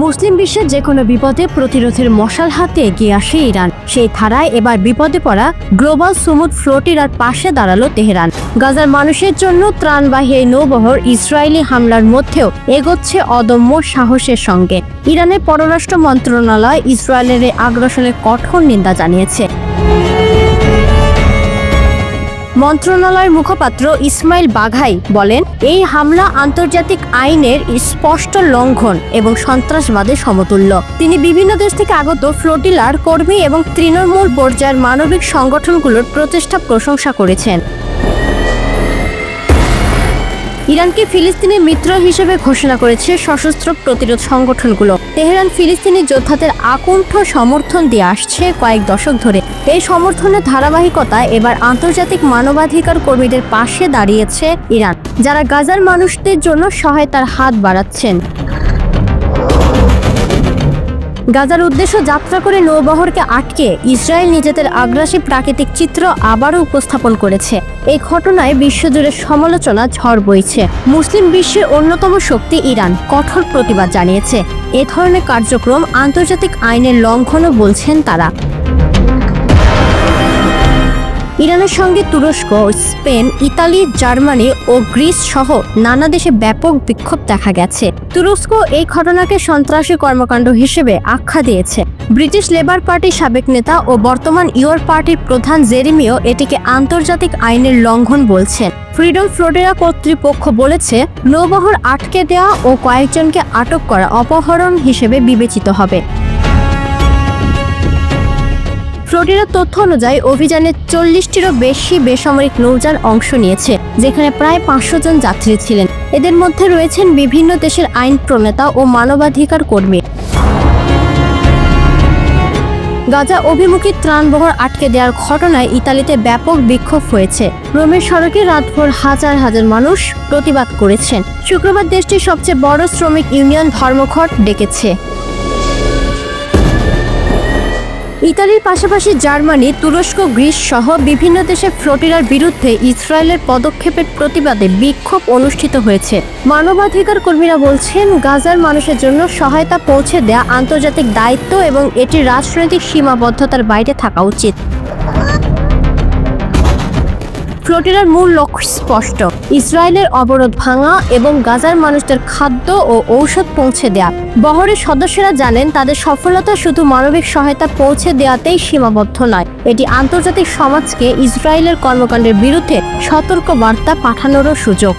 মুসলিম বিশ্বের যে কোনো বিপদে প্রতিরোধের মশাল হাতে এগিয়ে আসে ইরান। সেই ধারায় এবার বিপদে পড়া গ্লোবাল সুমুদ ফ্লোটিরার পাশে দাঁড়ালো তেহরান। গাজার মানুষের জন্য ত্রাণবাহী এই নৌবহর ইসরায়েলি হামলার মধ্যেও এগোচ্ছে অদম্য সাহসের সঙ্গে। ইরানের পররাষ্ট্র মন্ত্রণালয় ইসরায়েলের এই আগ্রাসনের কঠোর নিন্দা জানিয়েছে। মন্ত্রণালয়ের মুখপাত্র ইসমাইল বাঘাই বলেন, এই হামলা আন্তর্জাতিক আইনের স্পষ্ট লঙ্ঘন এবং সন্ত্রাসবাদের সমতুল্য। তিনি বিভিন্ন দেশ থেকে আগত ফ্লোটিলার কর্মী এবং তৃণমূল পর্যায়ের মানবিক সংগঠনগুলোর প্রচেষ্টা প্রশংসা করেছেন। ইরানকে ফিলিস্তিনের মিত্র হিসেবে ঘোষণা করেছে সশস্ত্র প্রতিরোধ সংগঠনগুলো। তেহরান ফিলিস্তিনি যোদ্ধাদের আকুণ্ঠ সমর্থন দিয়ে আসছে কয়েক দশক ধরে। এই সমর্থনের ধারাবাহিকতায় এবার আন্তর্জাতিক মানবাধিকার কর্মীদের পাশে দাঁড়িয়েছে ইরান, যারা গাজার মানুষদের জন্য সহায়তার হাত বাড়াচ্ছেন। গাজার উদ্দেশ্য যাত্রা করে নৌবহরকে আটকে ইসরায়েল নিজেদের আগ্রাসী প্রাকৃতিক চিত্র আবারও উপস্থাপন করেছে। এই ঘটনায় বিশ্বজুড়ে সমালোচনা ঝড় বইছে। মুসলিম বিশ্বের অন্যতম শক্তি ইরান কঠোর প্রতিবাদ জানিয়েছে। এ ধরনের কার্যক্রম আন্তর্জাতিক আইনের লঙ্ঘনও বলছেন তারা। ইরানের সঙ্গে তুরস্ক, স্পেন, ইতালি, জার্মানি ও গ্রিস সহ নানা দেশে ব্যাপক বিক্ষোভ দেখা গেছে। তুরস্ক এই ঘটনাকে সন্ত্রাসী কর্মকাণ্ড হিসেবে আখ্যা দিয়েছে। ব্রিটিশ লেবার পার্টির সাবেক নেতা ও বর্তমান ইউর পার্টির প্রধান জেরেমিও এটিকে আন্তর্জাতিক আইনের লঙ্ঘন বলছেন। ফ্রিডম ফ্লোটিলা কর্তৃপক্ষ বলেছে, নৌবহর আটকে দেওয়া ও কয়েকজনকে আটক করা অপহরণ হিসেবে বিবেচিত হবে। ফ্লোটিলার তথ্য অনুযায়ী অভিযানে 40টিরও বেশি বেসামরিক নৌযান অংশ নিয়েছে, যেখানে প্রায় 500 জন যাত্রী ছিলেন। এদের মধ্যে রয়েছেন বিভিন্ন দেশের আইন প্রণেতা ও মানবাধিকার কর্মী। গাজা অভিমুখী ত্রাণবহর আটকে দেওয়ার ঘটনায় ইতালিতে ব্যাপক বিক্ষোভ হয়েছে। রোমের সড়কে রাতভর হাজার হাজার মানুষ প্রতিবাদ করেছেন। শুক্রবার দেশটির সবচেয়ে বড় শ্রমিক ইউনিয়ন ধর্মঘট ডেকেছে। ইতালির পাশাপাশি জার্মানি, তুরস্ক, গ্রিস সহ বিভিন্ন দেশে ফ্লোটিলার বিরুদ্ধে ইসরায়েলের পদক্ষেপের প্রতিবাদে বিক্ষোভ অনুষ্ঠিত হয়েছে। মানবাধিকার কর্মীরা বলছেন, গাজার মানুষের জন্য সহায়তা পৌঁছে দেয়া আন্তর্জাতিক দায়িত্ব এবং এটি রাজনৈতিক সীমাবদ্ধতার বাইরে থাকা উচিত। ফ্লোটিলার মূল লক্ষ্য স্পষ্ট, ইসরায়েলের অবরোধ ভাঙা এবং গাজার মানুষদের খাদ্য ও ঔষধ পৌঁছে দেয়া। বহরের সদস্যরা জানেন, তাদের সফলতা শুধু মানবিক সহায়তা পৌঁছে দেওয়াতেই সীমাবদ্ধ নয়, এটি আন্তর্জাতিক সমাজকে ইসরায়েলের কর্মকাণ্ডের বিরুদ্ধে সতর্ক বার্তা পাঠানোরও সুযোগ।